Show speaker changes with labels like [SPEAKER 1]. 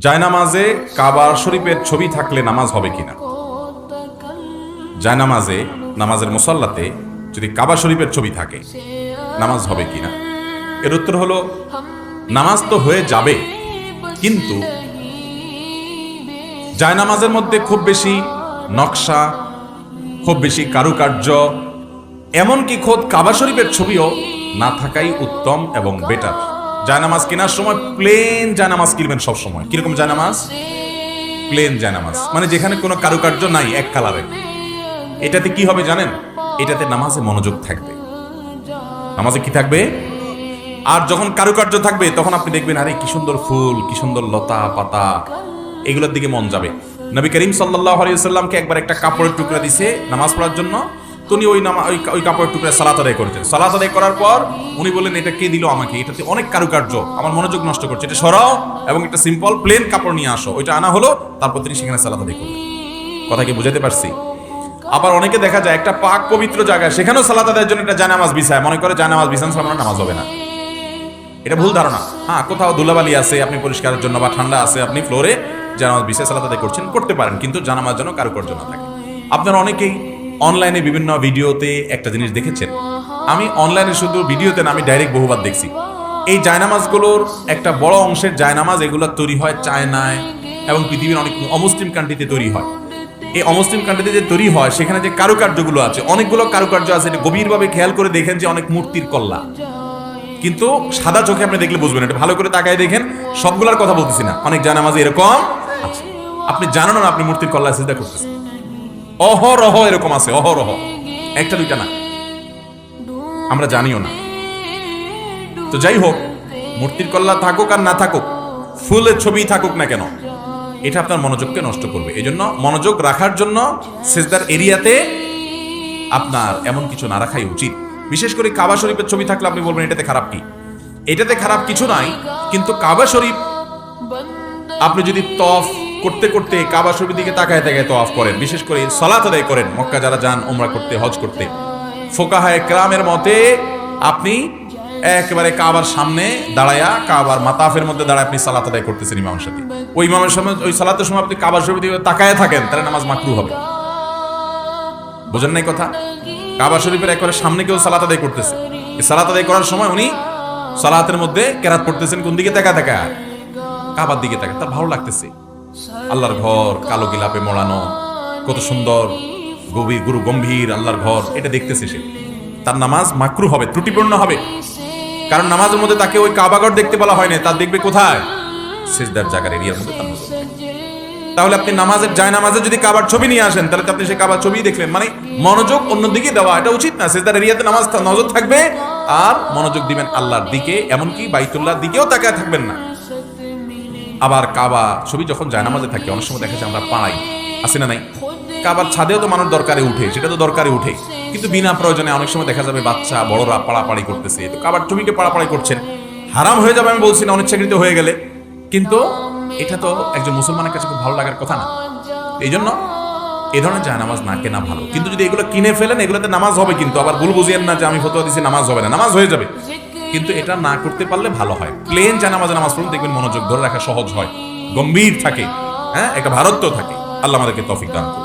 [SPEAKER 1] জায়নামাজে কাবা শরীফের ছবি থাকলে নামাজ হবে কিনা? জায়নামাজে, নামাজের মুসাল্লাতে যদি কাবা শরীফের ছবি থাকে নামাজ হবে কিনা? এর উত্তর হলো নামাজ তো হয়ে যাবে, কিন্তু জায়নামাজের মধ্যে খুব বেশি নকশা, খুব বেশি কারুকার্য, এমনকি খোদ কাবা শরীফের ছবিও না থাকাই উত্তম এবং বেটার। জায়নামাজ কেনার সময় প্লেন জায়নামাজ কিনবেন সব সময়। কিরকম জায়নামাজ? প্লেন জায়নামাজ, মানে যেখানে কোনো কারুকার্য নাই, এক কালারের। এটাতে কি হবে জানেন? এটাতে নামাজে মনোযোগ থাকবে। নামাজে কি থাকবে? আর যখন কারুকার্য থাকবে তখন আপনি দেখবেন আরে কি সুন্দর ফুল, কি সুন্দর লতা পাতা, এগুলোর দিকে মন যাবে। নবী করিম সাল্লাল্লাহু আলাইহি ওয়াসাল্লামকে একবার একটা কাপড়ের টুকরা দিছে নামাজ পড়ার জন্য, উনি ওই কাপড়ের টুকরা সালাত আদায় করেছেন। সালাত আদায় করার পর উনি বললেন এটা কে দিল আমাকে, এটাতে অনেক কারুকার্য, আমার মনোযোগ নষ্ট করছে, এটা সরাও এবং একটা সিম্পল প্লেন কাপড় নিয়ে আসো। ওইটা আনা হলো, তারপর তিনি সেখানে সালাত আদায় করলেন। কথা কি বুঝাতে পারছি? আবার অনেকে দেখা যায় একটা পাক পবিত্র জায়গায় সেখানেও সালাত আদায়ের জন্য একটা জায়নামাজ বিছায়, মনে করে জায়নামাজ বিছান ছাড়া নামাজ হবে না। এটা ভুল ধারণা। হ্যাঁ, কোথাও ধুলাবালি আছে, আপনি পরিষ্কারের জন্য বা ঠান্ডা আছে, আপনি ফ্লোরে জায়নামাজ বিছায় সালাত আদায় করছেন, করতে পারেন, কিন্তু জায়নামাজ যেন কারুকার্য না থাকে। আপনারা অনেকেই অনলাইনে বিভিন্ন ভিডিওতে একটা জিনিস দেখেছেন, আমি অনলাইনে শুধু ভিডিওতে না, আমি ডাইরেক্ট বহুবার দেখছি। এই জায়নামাজগুলোর একটা বড় অংশের জায়নামাজ এগুলো তৈরি হয় চায়নায় এবং পৃথিবীর অনেক অমুসলিম কান্ট্রিতে তৈরি হয়। এই অমুসলিম কান্ট্রিতে যে তৈরি হয় সেখানে যে কারুকার্যগুলো আছে, অনেকগুলো কারুকার্য আছে, এটা গভীরভাবে খেয়াল করে দেখেন যে অনেক মূর্তির কল্লা, কিন্তু সাদা চোখে আপনি দেখলে বুঝবেন। এটা ভালো করে তাকায় দেখেন, সবগুলোর কথা বলতেছি না, অনেক জায়নামাজে এরকম আছে আপনি জানেন না আপনি মূর্তির কল্লা সিজদা করতেছেন। অহরহ এরকম আছে, অহরহ, একটা দুইটা না, আমরা জানিও না। তো যাই হোক, মূর্তির কল্লা থাকুক আর না থাকুক, ফুলের ছবি থাকুক না কেন, এটা আপনার মনোযোগকে নষ্ট করবে। এই জন্য মনোযোগ রাখার জন্য সিজদার এরিয়াতে আপনার এমন কিছু না রাখাই উচিত। বিশেষ করে কাবা শরীফের ছবি থাকলে আপনি বলবেন এটাতে খারাপ কি? এটাতে খারাপ কিছু নাই, কিন্তু কাবা শরীফ আপনি যদি তওয়াফ করতে করতে কাবা শরীফের দিকে তাকায় তাকায় তওয়াফ করেন, বিশেষ করে সালাত আদায় করেন, মক্কা যারা যান উমরা করতে, হজ করতে, ফুকাহায়ে কেরামের মতে আপনি একেবারে কাবার সামনে দাঁড়ায়া, কাবার মাতাফের মধ্যে দাঁড়ায় আপনি সালাত আদায় করতেছেন ইমামের সাথে, ওই ইমামের সময় ওই সালাতের সময় আপনি কাবা শরীফের দিকে তাকায় থাকেন, তাহলে নামাজ মাকরুহ হবে। বুঝেন নাই কথা? কাবা শরীফের একেবারে সামনে কেউ সালাত আদায় করতেছে, এই সালাত আদায় করার সময় উনি সালাতের মধ্যে কেরাত পড়তেছেন, কোন দিকে তাকায় তাকায়? কাবার দিকে তাকায়, তার ভালো লাগতেছে। আল্লাহর ঘর কালো গিলাপে মোড়ানো, কত সুন্দর, গভীর গুরু গম্ভীর আল্লাহর ঘর, এটা দেখতেছে সে, তার নামাজ মাকরুহ হবে, ত্রুটিপূর্ণ হবে। কারণ নামাজের মধ্যে তাকে ওই কাবাঘর দেখতে বলা হয় না, তার দেখবে কোথায়? সিজদার জায়গার এরিয়ার মধ্যে তার নজর থাকবে। তাহলে আপনি নামাজের জায়নামাজে যদি কাবার ছবি নিয়ে আসেন, তাহলে আপনি সেই কাবার ছবি দেখলেন, মানে মনোযোগ অন্যদিকে দেওয়া এটা উচিত না। সিজদার এরিয়াতে নামাজ নজর থাকবে আর মনোযোগ দিবেন আল্লাহর দিকে, এমনকি বাইতুল্লাহর দিকেও তাকায় থাকবেন না। আবার কাবা ছবি যখন জায়নামাজে থাকে, অনেক সময় দেখা যায় আমরা পাড়াই, আছে না নাই? কাবার ছাদেও তো মানুষ দরকারে উঠে, সেটা তো দরকারে উঠে, কিন্তু বিনা প্রয়োজনে অনেক সময় দেখা যাবে বাচ্চা বড়রা পাড়াপাড়ি করতেছে, তো কাবার ছবিকে পাড়াপাড়ি করছেন, হারাম হয়ে যাবে আমি বলছি না, অনিচ্ছাকৃত হয়ে গেলে, কিন্তু এটা তো একজন মুসলমানের কাছে খুব ভালো লাগার কথা না। এই জন্য এই ধরনের জায়নামাজ না কেনা ভালো। কিন্তু যদি এগুলো কিনে ফেলেন, এগুলোতে নামাজ হবে, কিন্তু আবার ভুল বুঝিয়েন না যে আমি ফতোয়া দিছি নামাজ হবে না, নামাজ হয়ে যাবে, কিন্তু এটা না করতে পারলে ভালো হয়। প্লেন জায়নামাজে নামাজ পড়ুন, দেখবেন মনোযোগ ধরে রাখা সহজ হয়, গম্ভীর থাকে, হ্যাঁ, একটা ভারত্ব থাকে। আল্লাহ আমাদেরকে তৌফিক দান করুন।